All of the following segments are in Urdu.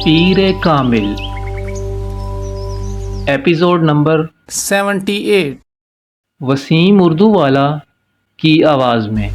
پیر کامل ایپیسوڈ نمبر 78 وسیم اردو والا کی آواز میں۔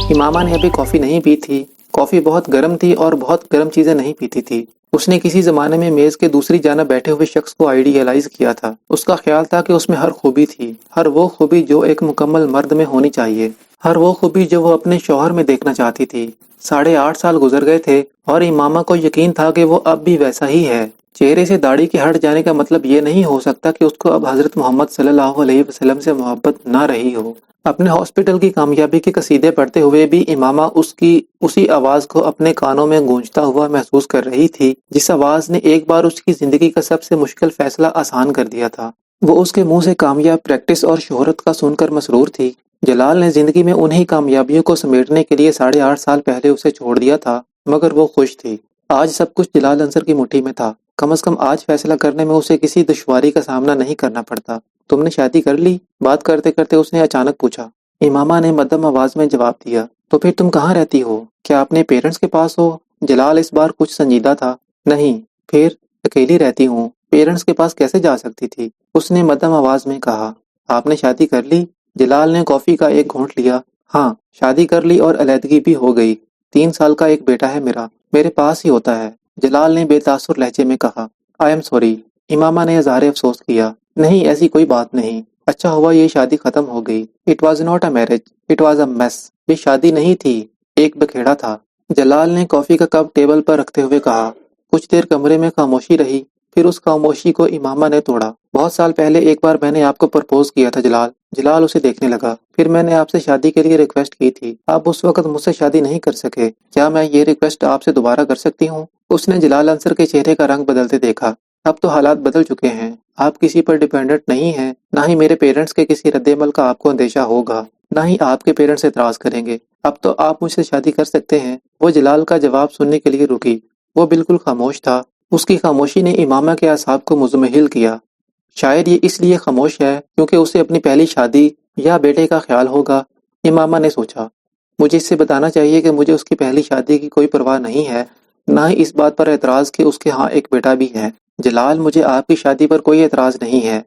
امامہ نے ابھی کافی نہیں پی تھی۔ کافی بہت گرم تھی اور بہت گرم چیزیں نہیں پیتی تھی۔ اس نے کسی زمانے میں میز کے دوسری جانب بیٹھے ہوئے شخص کو آئیڈیالائز کیا تھا۔ اس کا خیال تھا کہ اس میں ہر خوبی تھی، ہر وہ خوبی جو ایک مکمل مرد میں ہونی چاہیے، ہر وہ خوبی جو وہ اپنے شوہر میں دیکھنا چاہتی تھی۔ 8.5 سال گزر گئے تھے اور امامہ کو یقین تھا کہ وہ اب بھی ویسا ہی ہے۔ چہرے سے داڑھی کے ہٹ جانے کا مطلب یہ نہیں ہو سکتا کہ اس کو اب حضرت محمد صلی اللہ علیہ وسلم سے محبت نہ رہی ہو۔ اپنے ہاسپٹل کی کامیابی کے قصیدے پڑھتے ہوئے بھی امامہ اس کی اسی آواز کو اپنے کانوں میں گونجتا ہوا محسوس کر رہی تھی، جس آواز نے ایک بار اس کی زندگی کا سب سے مشکل فیصلہ آسان کر دیا تھا۔ وہ اس کے منہ سے کامیاب پریکٹس اور شہرت کا سن کر مسرور تھی۔ جلال نے زندگی میں انہی کامیابیوں کو سمیٹنے کے لیے 8.5 سال پہلے اسے چھوڑ دیا تھا، مگر وہ خوش تھی۔ آج سب کچھ جلال انصر کی مٹھی میں تھا۔ کم از کم آج فیصلہ کرنے میں اسے کسی دشواری کا سامنا نہیں کرنا پڑتا۔ تم نے شادی کر لی؟ بات کرتے کرتے اس نے اچانک پوچھا۔ امامہ نے مدھم آواز میں جواب دیا۔ تو پھر تم کہاں رہتی ہو؟ کیا اپنے پیرنٹس کے پاس ہو؟ جلال اس بار کچھ سنجیدہ تھا۔ نہیں، پھر اکیلی رہتی ہوں۔ پیرنٹس کے پاس کیسے جا سکتی تھی؟ اس نے مدھم آواز میں کہا۔ آپ نے شادی کر لی؟ جلال نے کافی کا ایک گھونٹ لیا۔ ہاں، شادی کر لی اور علیحدگی بھی ہو گئی۔ 3 سال کا ایک بیٹا ہے میرا، میرے پاس ہی ہوتا ہے، جلال نے بے تاثر لہجے میں کہا۔ آئی ایم سوری، امامہ نے اظہار افسوس کیا۔ نہیں، ایسی کوئی بات نہیں۔ اچھا ہوا یہ شادی ختم ہو گئی۔ It was not a marriage, it was a mass. یہ شادی نہیں تھی، ایک بکھیڑا تھا، جلال نے کافی کا کپ ٹیبل پر رکھتے ہوئے کہا۔ کچھ دیر کمرے میں خاموشی رہی، پھر اس خاموشی کو امامہ نے توڑا۔ بہت سال پہلے ایک بار میں نے آپ کو پرپوز کیا تھا جلال۔ جلال اسے دیکھنے لگا۔ پھر میں نے آپ سے شادی کے لیے ریکویسٹ کی تھی، آپ اس وقت مجھ سے شادی نہیں کر سکے۔ کیا میں یہ ریکویسٹ آپ سے دوبارہ کر سکتی ہوں؟ اس نے جلال انصر کے چہرے کا رنگ بدلتے دیکھا۔ اب تو حالات بدل چکے ہیں، آپ کسی پر ڈیپینڈنٹ نہیں ہیں، نہ ہی میرے پیرنٹس کے کسی رد عمل کا آپ کو اندیشہ ہوگا، نہ ہی آپ کے پیرنٹس اعتراض کریں گے۔ اب تو آپ مجھ سے شادی کر سکتے ہیں۔ وہ جلال کا جواب سننے کے لیے رکی۔ وہ بالکل خاموش تھا۔ اس کی خاموشی نے امامہ کے اعصاب کو مضمحل کیا۔ شاید یہ اس لیے خاموش ہے کیونکہ اسے اپنی پہلی شادی یا بیٹے کا خیال ہوگا، امامہ نے سوچا۔ مجھے اس سے بتانا چاہیے کہ مجھے اس کی پہلی شادی کی کوئی پرواہ نہیں ہے، نہ ہی اس بات پر اعتراض کہ اس کے ہاں ایک بیٹا بھی ہے۔ جلال، مجھے آپ کی شادی پر کوئی اعتراض نہیں ہے۔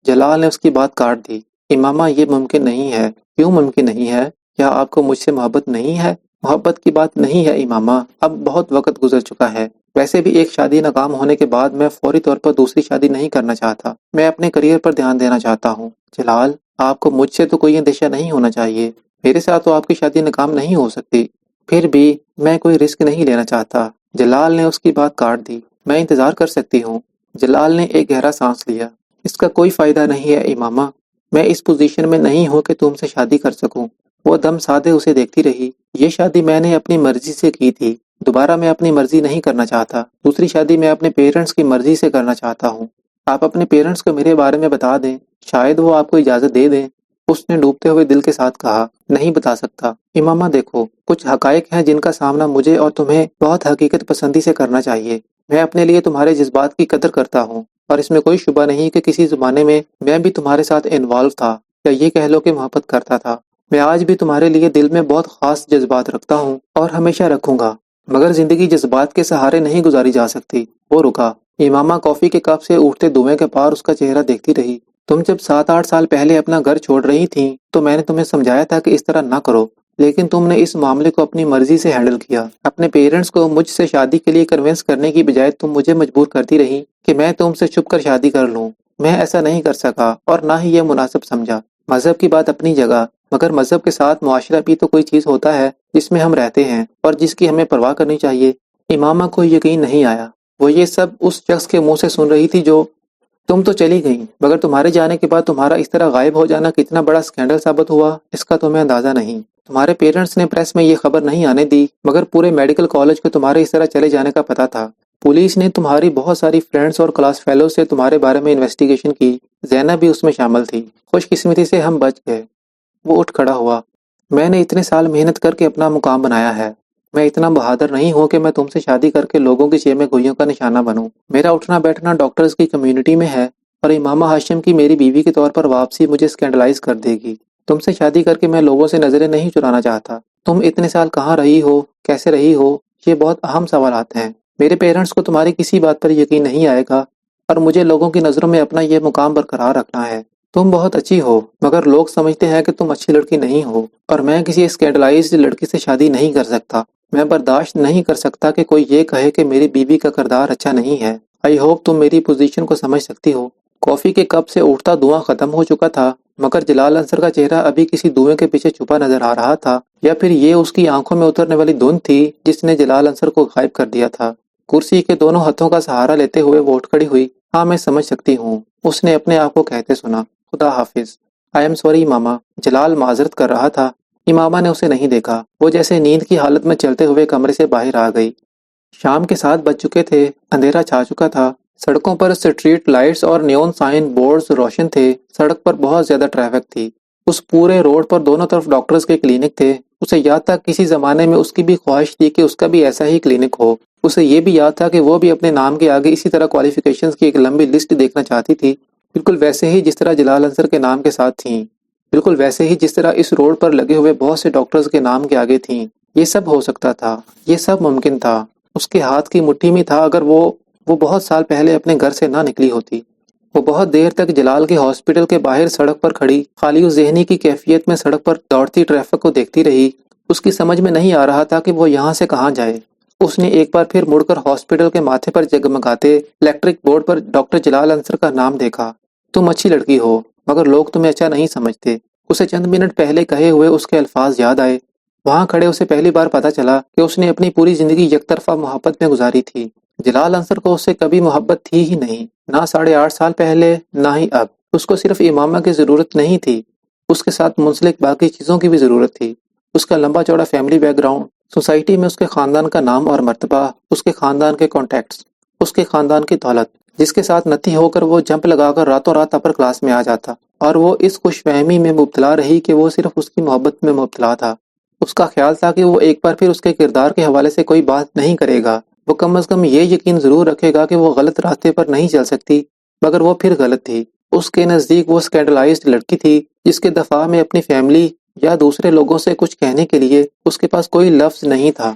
جلال نے اس کی بات کاٹ دی۔ امامہ، یہ ممکن نہیں ہے۔ کیوں ممکن نہیں ہے؟ کیا آپ کو مجھ سے محبت نہیں ہے؟ محبت کی بات نہیں ہے امامہ، اب بہت وقت گزر چکا ہے۔ ویسے بھی ایک شادی ناکام ہونے کے بعد میں فوری طور پر دوسری شادی نہیں کرنا چاہتا۔ میں اپنے کریئر پر دھیان دینا چاہتا ہوں۔ جلال، آپ کو مجھ سے تو کوئی اندیشہ نہیں ہونا چاہیے۔ میرے ساتھ تو آپ کی شادی ناکام نہیں ہو سکتی۔ پھر بھی میں کوئی رسک نہیں لینا چاہتا۔ جلال نے اس کی بات کاٹ دی۔ میں انتظار کر سکتی ہوں۔ جلال نے ایک گہرا سانس لیا۔ اس کا کوئی فائدہ نہیں ہے امامہ، میں اس پوزیشن میں نہیں ہوں کہ تم سے شادی کر سکوں۔ وہ دم سادے اسے دیکھتی رہی۔ یہ شادی میں نے اپنی مرضی سے کی تھی، دوبارہ میں اپنی مرضی نہیں کرنا چاہتا۔ دوسری شادی میں اپنے پیرنٹس کی مرضی سے کرنا چاہتا ہوں۔ آپ اپنے پیرنٹس کو میرے بارے میں بتا دیں، شاید وہ آپ کو اجازت دے دیں۔ اس نے ڈوبتے ہوئے دل کے ساتھ کہا۔ نہیں بتا سکتا۔ امامہ دیکھو، کچھ حقائق ہیں جن کا سامنا مجھے اور تمہیں بہت حقیقت پسندی سے کرنا چاہیے۔ میں اپنے لیے تمہارے جذبات کی قدر کرتا ہوں، اور اس میں کوئی شبہ نہیں کہ کسی زمانے میں میں بھی تمہارے ساتھ انوالو تھا، یا یہ کہہ لو کہ محبت کرتا تھا۔ میں آج بھی تمہارے لیے دل میں بہت خاص جذبات رکھتا ہوں اور ہمیشہ رکھوں گا، مگر زندگی جذبات کے سہارے نہیں گزاری جا سکتی۔ وہ رکا۔ امامہ کافی کے کپ سے اٹھتے دھوئیں کے پار اس کا چہرہ دیکھتی رہی۔ تم جب 7-8 سال پہلے اپنا گھر چھوڑ رہی تھیں تو میں نے تمہیں سمجھایا تھا کہ اس طرح نہ کرو، لیکن تم نے اس معاملے کو اپنی مرضی سے ہینڈل کیا۔ اپنے پیرنٹس کو مجھ سے شادی کے لیے کنونس کرنے کی بجائے تم مجھے مجبور کرتی رہی کہ میں تم سے چھپ کر شادی کر لوں۔ میں ایسا نہیں کر سکا اور نہ ہی یہ مناسب سمجھا۔ مذہب کی بات اپنی جگہ، مگر مذہب کے ساتھ معاشرہ بھی تو کوئی چیز ہوتا ہے جس میں ہم رہتے ہیں اور جس کی ہمیں پرواہ کرنی چاہیے۔ امامہ کو یقین نہیں آیا۔ وہ یہ سب اس شخص کے منہ سے سن رہی تھی جو تم تو چلی گئی، مگر تمہارے جانے کے بعد تمہارا اس طرح غائب ہو جانا کتنا بڑا اسکینڈل ثابت ہوا، اس کا تمہیں اندازہ نہیں۔ تمہارے پیرنٹس نے پریس میں یہ خبر نہیں آنے دی، مگر پورے میڈیکل کالج کو تمہارے اس طرح چلے جانے کا پتہ تھا۔ پولیس نے تمہاری بہت ساری فرینڈز اور کلاس فیلو سے تمہارے بارے میں انویسٹیگیشن کی، زینب بھی اس میں شامل تھی۔ خوش قسمتی سے ہم بچ گئے۔ وہ اٹھ کھڑا ہوا۔ میں نے اتنے سال محنت کر کے اپنا مقام بنایا ہے۔ میں اتنا بہادر نہیں ہوں کہ میں تم سے شادی کر کے لوگوں کی چیمے گوئیوں کا نشانہ بنوں۔ میرا اٹھنا بیٹھنا ڈاکٹرز کی کمیونٹی میں ہے، اور امامہ ہاشم کی میری بیوی کے طور پر واپسی مجھے اسکینڈلائز کر دے گی۔ تم سے شادی کر کے میں لوگوں سے نظریں نہیں چرانا چاہتا۔ تم اتنے سال کہاں رہی ہو، کیسے رہی ہو، یہ بہت اہم سوالات ہیں۔ میرے پیرنٹس کو تمہاری کسی بات پر یقین نہیں آئے گا اور مجھے لوگوں کی نظروں میں اپنا یہ مقام برقرار رکھنا ہے۔ تم بہت اچھی ہو مگر لوگ سمجھتے ہیں کہ تم اچھی لڑکی نہیں ہو، اور میں کسی اسکینڈلائزڈ لڑکی سے شادی نہیں کر سکتا۔ میں برداشت نہیں کر سکتا کہ کوئی یہ کہے کہ میری بیوی کا کردار اچھا نہیں ہے۔ آئی ہوپ تم میری پوزیشن کو سمجھ سکتی ہو۔ کافی کے کپ سے اٹھتا دھواں ختم ہو چکا تھا، مگر جلال انصر کا چہرہ ابھی کسی دھوئیں کے پیچھے چھپا نظر آ رہا تھا، یا پھر یہ اس کی آنکھوں میں اترنے والی دھند تھی جس نے جلال انصر کو غائب کر دیا تھا۔ کرسی کے دونوں ہاتھوں کا سہارا لیتے ہوئے وہ اٹھ کھڑی ہوئی۔ ہاں میں سمجھ سکتی ہوں، اس نے اپنے آپ کو کہتے سنا۔ خدا حافظ۔ آئی ایم سوری ماما، جلال معذرت کر رہا تھا۔ امامہ نے اسے نہیں دیکھا، وہ جیسے نیند کی حالت میں چلتے ہوئے کمرے سے باہر آ گئی۔ شام کے 7 بج چکے تھے، اندھیرا چھا چکا تھا۔ سڑکوں پر اسٹریٹ لائٹس اور نیون سائن بورڈز روشن تھے۔ سڑک پر بہت زیادہ ٹریفک تھی۔ اس پورے روڈ پر دونوں طرف ڈاکٹرز کے کلینک تھے۔ اسے یاد تھا کسی زمانے میں اس کی بھی خواہش تھی کہ اس کا بھی ایسا ہی کلینک ہو۔ اسے یہ بھی یاد تھا کہ وہ بھی اپنے نام کے آگے اسی طرح کوالیفیکیشنز کی ایک لمبی لسٹ دیکھنا چاہتی تھی، بالکل ویسے ہی جس طرح جلال انصر کے نام کے ساتھ تھیں، بالکل ویسے ہی جس طرح اس روڈ پر لگے ہوئے بہت سے ڈاکٹرز کے نام کے آگے تھیں۔ یہ سب ہو سکتا تھا، یہ سب ممکن تھا، اس کے ہاتھ کی مٹھی میں تھا۔ اگر وہ بہت سال پہلے اپنے گھر سے نہ نکلی ہوتی۔ وہ بہت دیر تک جلال کے ہاسپٹل کے باہر سڑک پر کھڑی خالی و ذہنی کی کیفیت میں سڑک پر دوڑتی ٹریفک کو دیکھتی رہی۔ اس کی سمجھ میں نہیں آ رہا تھا کہ وہ یہاں سے کہاں جائے۔ اس نے ایک بار پھر مڑ کر ہاسپٹل کے ماتھے پر جگمگاتے الیکٹرک بورڈ پر ڈاکٹر جلال انصر کا نام دیکھا۔ تم اچھی لڑکی ہو مگر لوگ تمہیں اچھا نہیں سمجھتے۔ اسے چند منٹ پہلے کہے ہوئے اس کے الفاظ یاد آئے۔ وہاں کھڑے اسے پہلی بار پتا چلا کہ اس نے اپنی پوری زندگی یک طرفہ محبت میں گزاری تھی۔ جلال انصر کو اس سے کبھی محبت تھی ہی نہیں، نہ 8.5 سال پہلے نہ ہی اب۔ اس کو صرف امامہ کی ضرورت نہیں تھی، اس کے ساتھ منسلک باقی چیزوں کی بھی ضرورت تھی۔ اس کا لمبا چوڑا فیملی بیک گراؤنڈ، سوسائٹی میں اس کے خاندان کا نام اور مرتبہ، اس کے خاندان کے کانٹیکٹس، اس کے خاندان کی دولت، جس کے ساتھ نتی ہو کر وہ جمپ لگا کر راتوں رات اپر کلاس میں آ جاتا، اور وہ اس خوش فہمی میں مبتلا رہی کہ وہ صرف اس کی محبت میں مبتلا تھا۔ اس کا خیال تھا کہ وہ ایک بار پھر اس کے کردار کے حوالے سے کوئی بات نہیں کرے گا، وہ کم از کم یہ یقین ضرور رکھے گا کہ وہ غلط راستے پر نہیں چل سکتی، مگر وہ پھر غلط تھی۔ اس کے نزدیک وہ اسکینڈلائزڈ لڑکی تھی جس کے دفاع میں اپنی فیملی یا دوسرے لوگوں سے کچھ کہنے کے لیے اس کے پاس کوئی لفظ نہیں تھا۔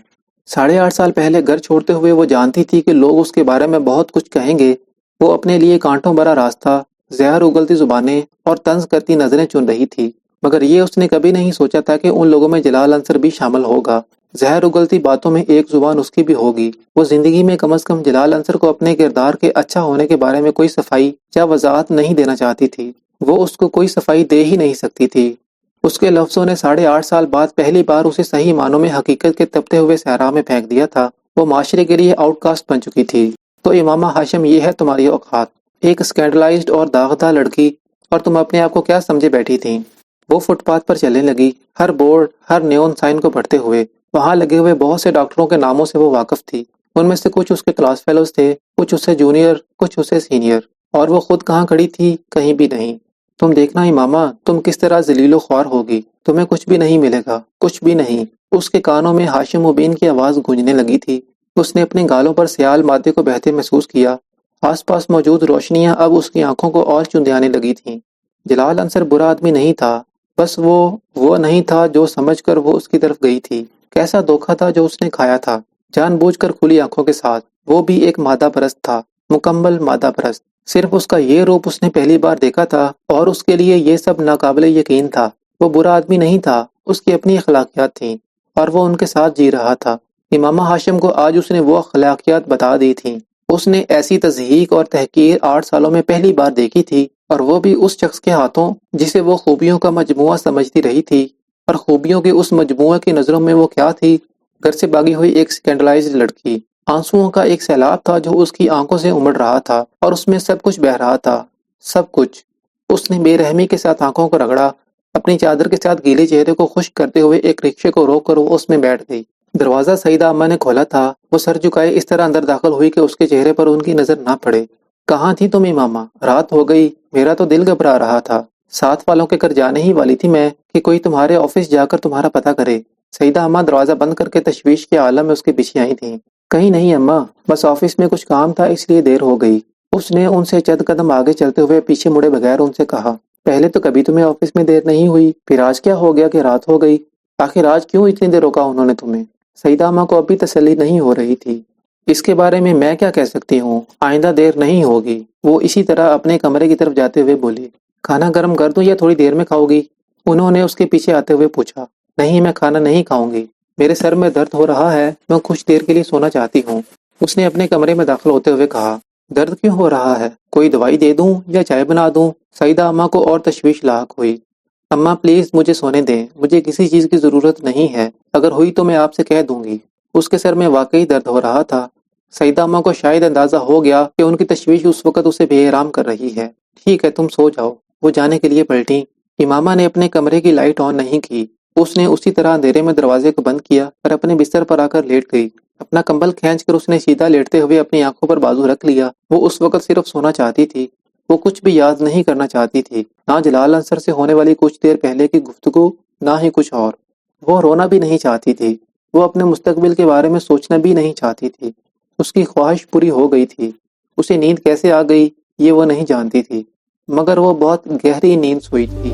8.5 سال پہلے گھر چھوڑتے ہوئے وہ جانتی تھی کہ لوگ اس کے بارے میں بہت کچھ کہیں گے۔ وہ اپنے لیے کانٹوں بھرا راستہ، زہر اگلتی زبانیں اور طنز کرتی نظریں چن رہی تھی، مگر یہ اس نے کبھی نہیں سوچا تھا کہ ان لوگوں میں جلال انصر بھی شامل ہوگا۔ زہر اگلتی باتوں میں ایک زبان اس کی بھی ہوگی۔ وہ زندگی میں کم از کم جلال انصر کو اپنے کردار کے اچھا ہونے کے بارے میں کوئی صفائی یا وضاحت نہیں دینا چاہتی تھی۔ وہ اس کو کوئی صفائی دے ہی نہیں سکتی تھی۔ اس کے لفظوں نے 8.5 سال بعد پہلی بار اسے صحیح معنوں میں حقیقت کے تپتے ہوئے صحرا میں پھینک دیا تھا۔ وہ معاشرے کے لیے آؤٹ کاسٹ بن چکی تھی۔ تو امامہ ہاشم، یہ ہے تمہاری اوقات، ایک اسکینڈلائزڈ اور داغدار لڑکی، اور تم اپنے آپ کو کیا سمجھے بیٹھی تھیں؟ وہ فٹ پاتھ پر چلنے لگی، ہر بورڈ، ہر نیون سائن کو پڑھتے ہوئے۔ وہاں لگے ہوئے بہت سے ڈاکٹروں کے ناموں سے وہ واقف تھی۔ ان میں سے کچھ اس کے کلاس فیلوز تھے، کچھ اس سے جونیئر، کچھ اس سے سینئر، اور وہ خود کہاں کھڑی تھی؟ کہیں بھی نہیں۔ تم دیکھنا امامہ، تم کس طرح ذلیل و خوار ہوگی، تمہیں کچھ بھی نہیں ملے گا، کچھ بھی نہیں۔ اس کے کانوں میں ہاشم مبین کی آواز گونجنے لگی تھی۔ اس نے اپنے گالوں پر سیال مادے کو بہتے محسوس کیا۔ آس پاس موجود روشنیاں اب اس کی آنکھوں کو اور چندیانے لگی تھیں۔ جلال انصر برا آدمی نہیں تھا، بس وہ نہیں تھا جو سمجھ کر وہ اس کی طرف گئی تھی۔ کیسا دھوکہ تھا جو اس نے کھایا تھا، جان بوجھ کر کھلی آنکھوں کے ساتھ۔ وہ بھی ایک مادہ پرست تھا، مکمل مادہ پرست۔ صرف اس کا یہ روپ اس نے پہلی بار دیکھا تھا اور اس کے لیے یہ سب ناقابل یقین تھا۔ وہ برا آدمی نہیں تھا، اس کی اپنی اخلاقیات تھیں اور وہ ان کے ساتھ جی رہا تھا۔ امامہ ہاشم کو آج اس نے وہ اخلاقیات بتا دی تھیں۔ اس نے ایسی تضحیک اور تحقیر 8 سالوں میں پہلی بار دیکھی تھی، اور وہ بھی اس شخص کے ہاتھوں جسے وہ خوبیوں کا مجموعہ سمجھتی رہی تھی۔ اور خوبیوں کے اس مجموعے کی نظروں میں وہ کیا تھی؟ گھر سے بھاگی ہوئی ایک سکینڈلائزڈ لڑکی۔ آنسوؤں کا ایک سیلاب تھا جو اس کی آنکھوں سے امڑ رہا تھا، اور اس میں سب کچھ بہہ رہا تھا، سب کچھ۔ اس نے بے رحمی کے ساتھ آنکھوں کو رگڑا، اپنی چادر کے ساتھ گیلے چہرے کو خشک کرتے ہوئے ایک رکشے کو روک کر وہ اس میں بیٹھ گئی۔ دروازہ سعیدہ اماں نے کھولا تھا۔ وہ سر جھکائے اس طرح اندر داخل ہوئی کہ اس کے چہرے پر ان کی نظر نہ پڑے۔ کہاں تھی تم امامہ؟ رات ہو گئی، میرا تو دل گھبرا رہا تھا۔ ساتھ والوں کے گھر جانے ہی والی تھی میں کہ کوئی تمہارے آفس جا کر تمہارا پتہ کرے۔ سعیدہ اماں دروازہ بند کر کے تشویش کے عالم میں اس کے پیچھے آئی تھیں۔ کہیں نہیں اماں، بس آفس میں کچھ کام تھا اس لیے دیر ہو گئی۔ اس نے ان سے چند قدم آگے چلتے ہوئے پیچھے مڑے بغیر ان سے کہا، پہلے تو کبھی تمہیں آفس میں دیر نہیں ہوئی، پھر آج کیا ہو گیا کہ رات ہو گئی؟ آخر آج کیوں اتنی دیر روکا انہوں نے تمہیں؟ سعیدہ اماں کو ابھی تسلی نہیں ہو رہی تھی۔ اس کے بارے میں کیا کہہ سکتی ہوں، آئندہ دیر نہیں ہوگی۔ وہ اسی طرح اپنے کمرے کی طرف جاتے ہوئے بولی۔ کھانا گرم کر دوں یا تھوڑی دیر میں کھاؤ گی؟ انہوں نے اس کے پیچھے آتے ہوئے پوچھا۔ نہیں، میں کھانا نہیں کھاؤں گی، میرے سر میں درد ہو رہا ہے، میں کچھ دیر کے لیے سونا چاہتی ہوں، اس نے اپنے کمرے میں داخل ہوتے ہوئے کہا۔ درد کیوں ہو رہا ہے؟ کوئی دوائی دے دوں یا چائے بنا دوں؟ سعیدہ اماں کو اور تشویش لاحق ہوئی۔ اماں پلیز مجھے سونے دیں، مجھے کسی چیز کی ضرورت نہیں ہے، اگر ہوئی تو میں آپ سے کہہ دوں گی۔ اس کے سر میں واقعی درد ہو رہا تھا۔ سعیدہ اماں کو شاید اندازہ ہو گیا کہ ان کی تشویش اس وقت اسے بے آرام کر رہی ہے۔ ٹھیک ہے، تم سو جاؤ، وہ جانے کے لیے پلٹیں۔ امامہ نے اپنے کمرے کی لائٹ آن نہیں کی۔ اس نے اسی طرح اندھیرے میں دروازے کو بند کیا اور اپنے بستر پر آ کر لیٹ گئی۔ اپنا کمبل کھینچ کر اس نے سیدھا لیٹتے ہوئے اپنی آنکھوں پر بازو رکھ لیا۔ وہ اس وقت صرف سونا چاہتی تھی، وہ کچھ بھی یاد نہیں کرنا چاہتی تھی، نہ جلال انصر سے ہونے والی کچھ دیر پہلے کی گفتگو، نہ ہی کچھ اور۔ وہ رونا بھی نہیں چاہتی تھی، وہ اپنے مستقبل کے بارے میں سوچنا بھی نہیں چاہتی تھی۔ اس کی خواہش پوری ہو گئی تھی۔ اسے نیند کیسے آ گئی یہ وہ نہیں جانتی تھی، مگر وہ بہت گہری نیند سوئی تھی۔